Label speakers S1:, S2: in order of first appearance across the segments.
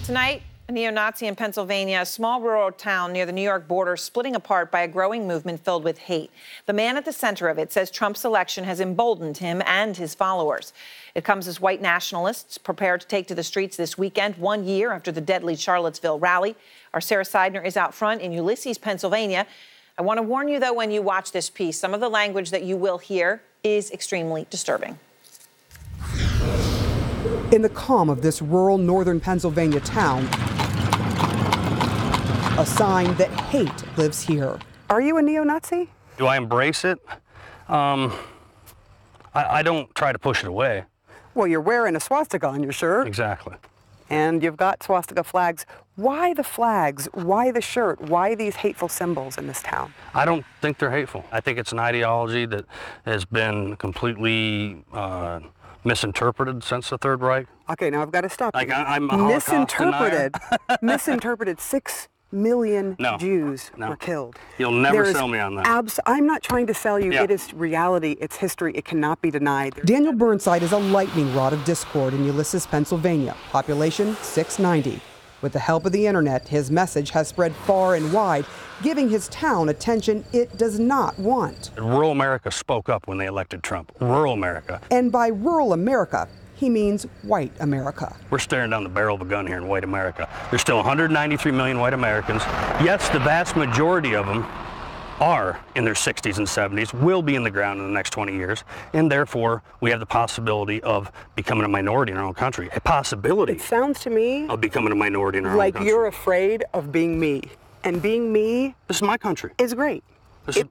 S1: Tonight, a neo-Nazi in Pennsylvania, a small rural town near the New York border, splitting apart by a growing movement filled with hate. The man at the center of it says Trump's election has emboldened him and his followers. It comes as white nationalists prepare to take to the streets this weekend, 1 year after the deadly Charlottesville rally. Our Sarah Seidner is out front in Ulysses, Pennsylvania. I want to warn you, though, when you watch this piece, some of the language that you will hear is extremely disturbing.
S2: In the calm of this rural northern Pennsylvania town, a sign that hate lives here. Are you a neo-Nazi?
S3: Do I embrace it? I don't try to push it away.
S2: Well, you're wearing a swastika on your shirt.
S3: Exactly.
S2: And you've got swastika flags. Why the flags? Why the shirt? Why these hateful symbols in this town?
S3: I don't think they're hateful. I think it's an ideology that has been completely misinterpreted since the Third Reich.
S2: Okay, now I've got to stop you.
S3: I'm a Holocaust denier.
S2: Misinterpreted. 6 million Jews were killed.
S3: You'll never sell me on that.
S2: I'm not trying to sell you. It is reality. It's history. It cannot be denied. Daniel Burnside is a lightning rod of discord in Ulysses, Pennsylvania. Population 690. With the help of the internet, his message has spread far and wide, giving his town attention it does not want.
S3: Rural America spoke up when they elected Trump. Rural America.
S2: And by rural America, he means white America.
S3: We're staring down the barrel of a gun here in white America. There's still 193 million white Americans. Yes, the vast majority of them are in their 60s and 70s, will be in the ground in the next 20 years, and therefore we have the possibility of becoming a minority in our own country. A possibility.
S2: It sounds to me
S3: of becoming a minority in our own country.
S2: Like you're afraid of being me. And being me,
S3: this is my country,
S2: is great.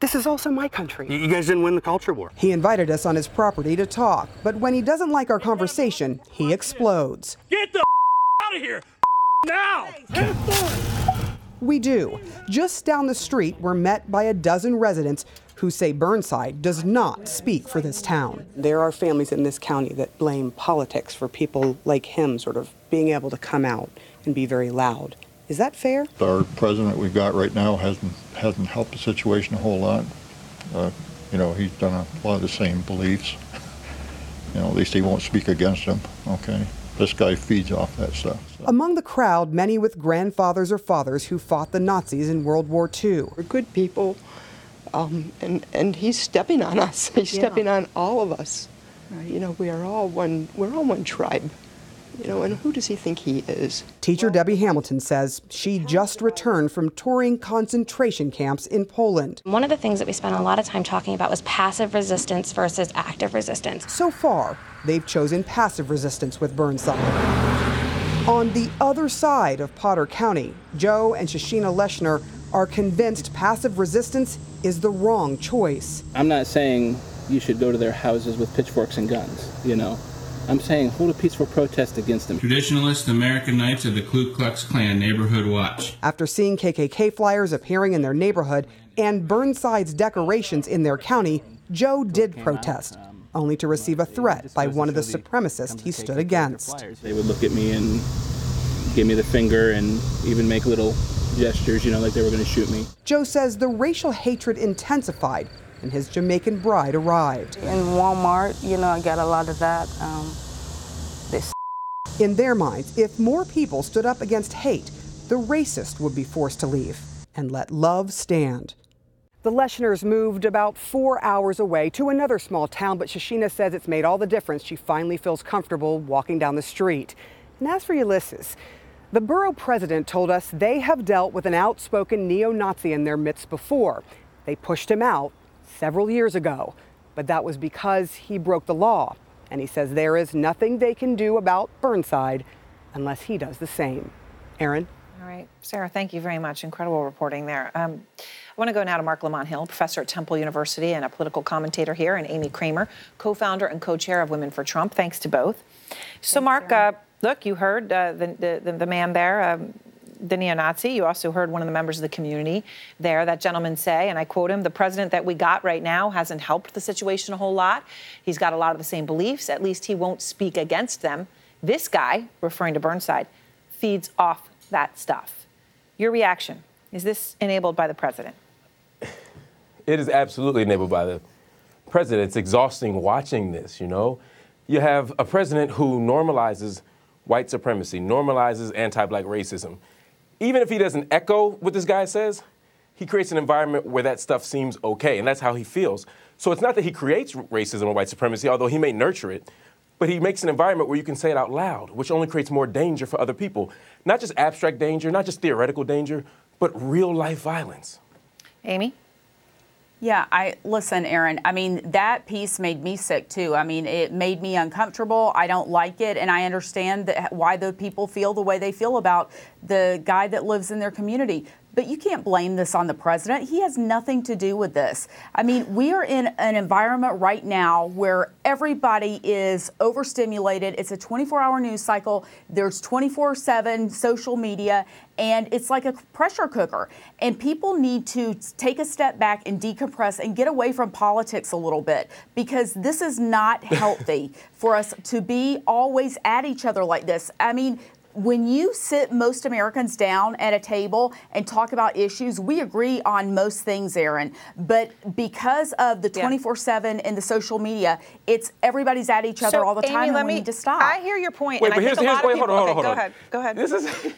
S2: This is also my country.
S3: You guys didn't win the culture war.
S2: He invited us on his property to talk, but when he doesn't like our conversation, he explodes.
S4: Get the out of here now!
S2: We do. Just down the street, we're met by a dozen residents who say Burnside does not speak for this town. There are families in this county that blame politics for people like him sort of being able to come out and be very loud. Is that fair?
S5: Our president we've got right now hasn't helped the situation a whole lot. He's done a lot of the same beliefs. At least he won't speak against them, okay? This guy feeds off that stuff. So.
S2: Among the crowd, many with grandfathers or fathers who fought the Nazis in World War II.
S6: We're good people, and he's stepping on us. He's stepping on all of us. Right. We're all one tribe. And who does he think he is?
S2: Teacher Debbie Hamilton says she just returned from touring concentration camps in Poland.
S7: One of the things that we spent a lot of time talking about was passive resistance versus active resistance.
S2: So far, they've chosen passive resistance with Burnside. On the other side of Potter County, Joe and Shoshana Leshner are convinced passive resistance is the wrong choice.
S8: I'm not saying you should go to their houses with pitchforks and guns, I'm saying hold a peaceful protest against them.
S9: Traditionalist American Knights of the Ku Klux Klan Neighborhood Watch.
S2: After seeing KKK flyers appearing in their neighborhood and Burnside's decorations in their county, Joe did protest, only to receive a threat by one of the supremacists he stood against.
S8: They would look at me and give me the finger and even make little gestures, like they were going to shoot me.
S2: Joe says the racial hatred intensified and his Jamaican bride arrived.
S10: In Walmart, I got a lot of that.
S2: In their minds, if more people stood up against hate, the racist would be forced to leave and let love stand. The Leschners moved about 4 hours away to another small town, but Shoshana says it's made all the difference. She finally feels comfortable walking down the street. And as for Ulysses, the borough president told us they have dealt with an outspoken neo-Nazi in their midst before. They pushed him out several years ago, but that was because he broke the law. And he says there is nothing they can do about Burnside unless he does the same. Aaron?
S1: All right. Sarah, thank you very much. Incredible reporting there. I want to go now to Mark Lamont Hill, professor at Temple University and a political commentator here, and Amy Kramer, co-founder and co-chair of Women for Trump. Thanks to both. So, Mark, look, you heard the man there, the neo-Nazi. You also heard one of the members of the community there, that gentleman say, and I quote him, "The president that we got right now hasn't helped the situation a whole lot. He's got a lot of the same beliefs. At least he won't speak against them. This guy," referring to Burnside, "feeds off that stuff." Your reaction, is this enabled by the president?
S11: It is absolutely enabled by the president. It's exhausting watching this, You have a president who normalizes white supremacy, normalizes anti-black racism. Even if he doesn't echo what this guy says, he creates an environment where that stuff seems okay, and that's how he feels. So it's not that he creates racism or white supremacy, although he may nurture it, but he makes an environment where you can say it out loud, which only creates more danger for other people. Not just abstract danger, not just theoretical danger, but real-life violence.
S1: Amy?
S12: Yeah, listen, Aaron, I mean, that piece made me sick, too. I mean, it made me uncomfortable. I don't like it, and I understand why the people feel the way they feel about the guy that lives in their community. But you can't blame this on the president. He has nothing to do with this. I mean, we are in an environment right now where everybody is overstimulated. It's a 24-hour news cycle. There's 24/7 social media, and it's like a pressure cooker. And people need to take a step back and decompress and get away from politics a little bit, because this is not healthy for us to be always at each other like this. I mean, when you sit most Americans down at a table and talk about issues, we agree on most things, Aaron. But because of the 24/7 and the social media, it's everybody's at each other all the time, and we need to stop.
S1: I hear your point.
S11: Wait,
S1: and
S11: but
S1: I think a lot of people,
S11: hold on.
S1: Go ahead.
S11: This is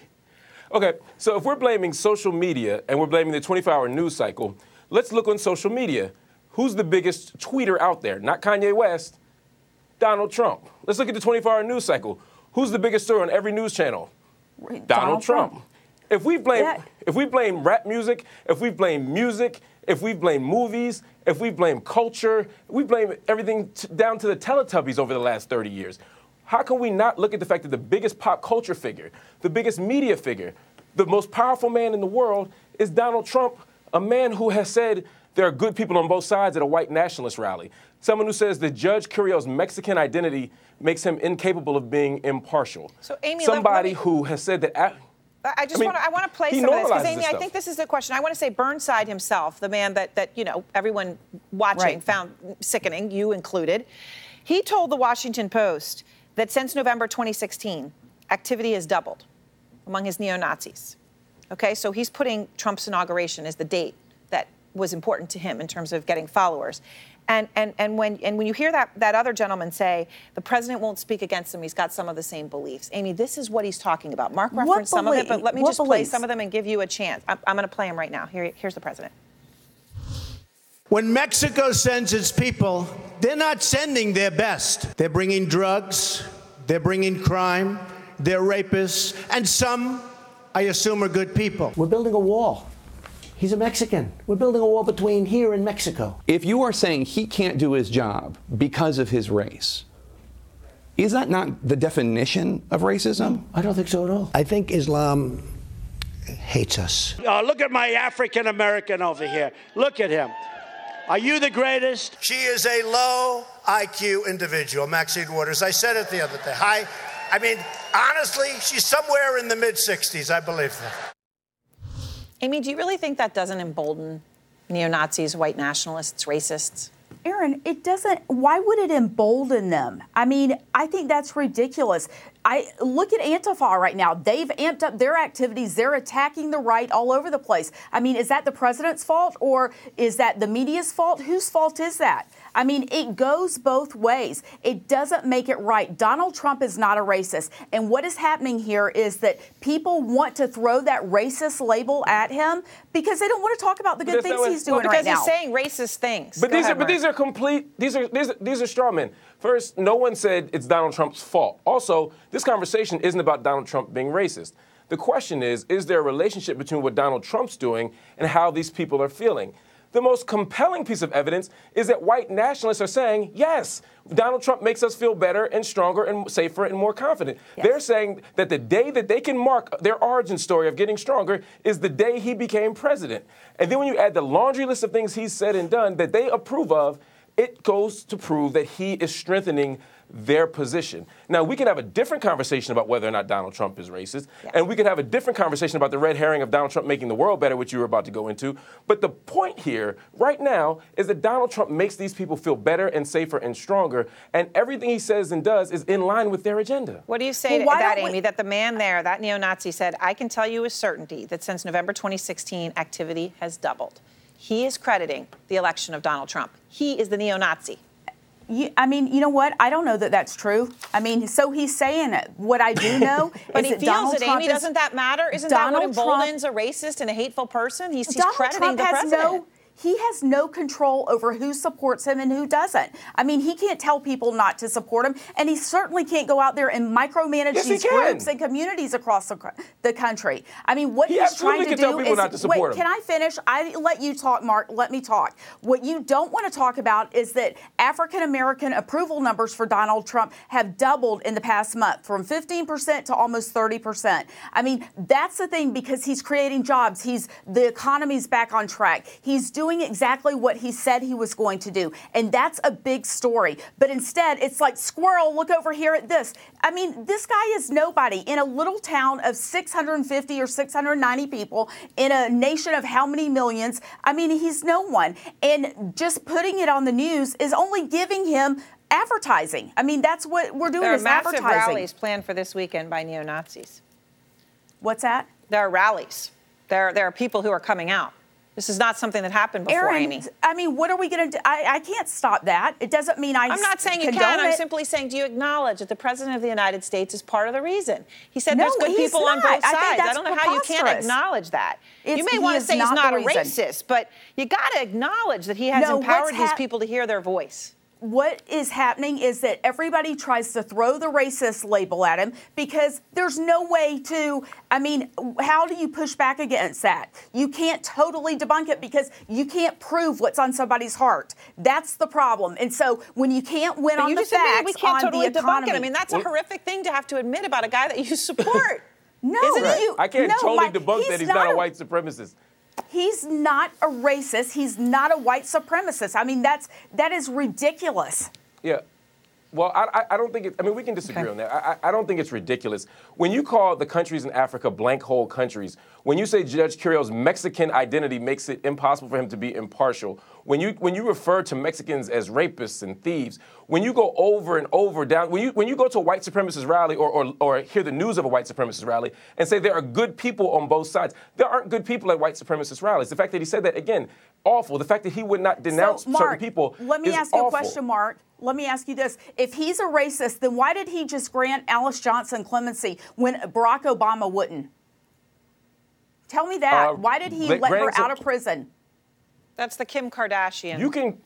S11: okay. So if we're blaming social media and we're blaming the 24-hour news cycle, let's look on social media. Who's the biggest tweeter out there? Not Kanye West, Donald Trump. Let's look at the 24-hour news cycle. Who's the biggest story on every news channel? Donald Trump. If we blame rap music, if we blame music, if we blame movies, if we blame culture, we blame everything down to the Teletubbies over the last 30 years. How can we not look at the fact that the biggest pop culture figure, the biggest media figure, the most powerful man in the world is Donald Trump, a man who has said there are good people on both sides at a white nationalist rally. Someone who says that Judge Carrillo's Mexican identity makes him incapable of being impartial.
S1: So, Amy,
S11: somebody who has said that.
S1: I want to play some of this, because Amy, I think this is the question. I want to say Burnside himself, the man that everyone watching found sickening, you included. He told the Washington Post that since November 2016, activity has doubled among his neo-Nazis. Okay, so he's putting Trump's inauguration as the date that was important to him in terms of getting followers. And when you hear that other gentleman say the president won't speak against him, he's got some of the same beliefs. Amy, this is what he's talking about. Mark referenced some of it, but let me just play some of them and give you a chance. I'm going to play them right now. Here's the president.
S13: When Mexico sends its people, they're not sending their best. They're bringing drugs, they're bringing crime, they're rapists, and some, I assume, are good people.
S14: We're building a wall. He's a Mexican. We're building a wall between here and Mexico.
S15: If you are saying he can't do his job because of his race, is that not the definition of racism?
S14: No, I don't think so at all. I think Islam hates us.
S13: Look at my African American over here. Look at him. Are you the greatest? She is a low IQ individual, Maxine Waters. I said it the other day. I mean, honestly, she's somewhere in the mid-60s. I believe that.
S1: Amy, do you really think that doesn't embolden neo-Nazis, white nationalists, racists?
S12: Aaron, it doesn't. Why would it embolden them? I mean, I think that's ridiculous. I look at Antifa right now. They've amped up their activities. They're attacking the right all over the place. I mean, is that the president's fault, or is that the media's fault? Whose fault is that? I mean, it goes both ways. It doesn't make it right. Donald Trump is not a racist. And what is happening here is that people want to throw that racist label at him because they don't want to talk about the good things he's doing right now.
S1: Because he's saying racist things.
S11: But these are straw men. First, no one said it's Donald Trump's fault. Also, this conversation isn't about Donald Trump being racist. The question is there a relationship between what Donald Trump's doing and how these people are feeling? The most compelling piece of evidence is that white nationalists are saying, yes, Donald Trump makes us feel better and stronger and safer and more confident. Yes. They're saying that the day that they can mark their origin story of getting stronger is the day he became president. And then when you add the laundry list of things he's said and done that they approve of, it goes to prove that he is strengthening their position. Now, we can have a different conversation about whether or not Donald Trump is racist, and we can have a different conversation about the red herring of Donald Trump making the world better, which you were about to go into. But the point here, right now, is that Donald Trump makes these people feel better and safer and stronger, and everything he says and does is in line with their agenda.
S1: What do you say to that, Amy, that the man there, that neo-Nazi, said, I can tell you with certainty that since November 2016, activity has doubled. He is crediting the election of Donald Trump. He is the neo-Nazi.
S12: I mean, you know what? I don't know that that's true. I mean, so he's saying it. What I do know
S1: but
S12: is
S1: he
S12: that
S1: feels
S12: Donald
S1: it,
S12: Trump
S1: Amy. Doesn't that matter? Isn't that what emboldens a racist and a hateful person? He's crediting the president.
S12: He has no control over who supports him and who doesn't. I mean, he can't tell people not to support him, and he certainly can't go out there and micromanage these groups and communities across the country. I mean, what he's trying to do is, wait, can I finish? I let you talk, Mark. Let me talk. What you don't want to talk about is that African-American approval numbers for Donald Trump have doubled in the past month, from 15% to almost 30%. I mean, that's the thing, because he's creating jobs. The economy's back on track. He's doing exactly what he said he was going to do. And that's a big story. But instead, it's like, squirrel, look over here at this. I mean, this guy is nobody in a little town of 650 or 690 people in a nation of how many millions? I mean, he's no one. And just putting it on the news is only giving him advertising. I mean, that's what we're doing, is advertising.
S1: There are massive rallies planned for this weekend by neo-Nazis.
S12: What's that?
S1: There are rallies. There are people who are coming out. This is not something that happened before,
S12: Aaron,
S1: Amy.
S12: I mean, what are we going to do? I can't stop that. It doesn't mean I'm
S1: not saying you can. I'm simply saying, do you acknowledge that the President of the United States is part of the reason? He said there's good people on both sides. I don't know how you can't acknowledge that. You may want to say he's not a racist, but you got to acknowledge that he has empowered these people to hear their voice.
S12: What is happening is that everybody tries to throw the racist label at him, because there's no way to, I mean, how do you push back against that? You can't totally debunk it, because you can't prove what's on somebody's heart. That's the problem. And so when you can't win on the facts,
S1: we can't
S12: on
S1: totally
S12: the economy.
S1: debunk it. I mean, that's a horrific thing to have to admit about a guy that you support.
S12: No,
S1: isn't it?
S11: I can't totally debunk that he's not a white supremacist.
S12: He's not a racist. He's not a white supremacist. I mean, that is ridiculous.
S11: Yeah. Well, I don't think it, I mean, we can disagree on that. I don't think it's ridiculous. When you call the countries in Africa blank hole countries, when you say Judge Curiel's Mexican identity makes it impossible for him to be impartial, when you refer to Mexicans as rapists and thieves, when you go over and over down, when you go to a white supremacist rally or hear the news of a white supremacist rally and say there are good people on both sides, there aren't good people at white supremacist rallies. The fact that he said that, again, awful. The fact that he would not denounce certain people
S12: let me
S11: is
S12: ask you
S11: awful.
S12: a question, Mark. Let me ask you this. If he's a racist, then why did he just grant Alice Johnson clemency when Barack Obama wouldn't? Tell me that. Why did he let her out of prison?
S1: That's the Kim Kardashian.
S11: You can,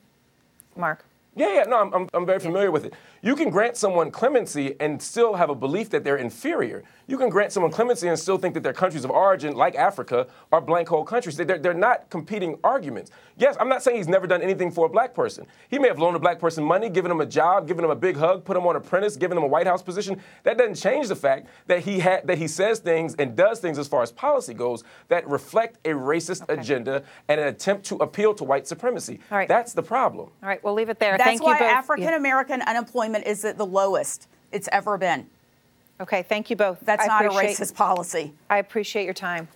S1: Mark.
S11: Yeah, no, I'm very familiar with it. You can grant someone clemency and still have a belief that they're inferior. You can grant someone clemency and still think that their countries of origin, like Africa, are blank hole countries. They're not competing arguments. Yes, I'm not saying he's never done anything for a black person. He may have loaned a black person money, given him a job, given him a big hug, put him on apprentice, given him a White House position. That doesn't change the fact that he says things and does things as far as policy goes that reflect a racist agenda and an attempt to appeal to white supremacy.
S1: All right.
S11: That's the problem.
S1: All right, we'll leave it there.
S12: That's
S1: Thank you
S12: why
S1: both.
S12: African-American unemployment is at the lowest it's ever been.
S1: Okay, thank you both.
S12: That's not a racist policy.
S1: I appreciate your time.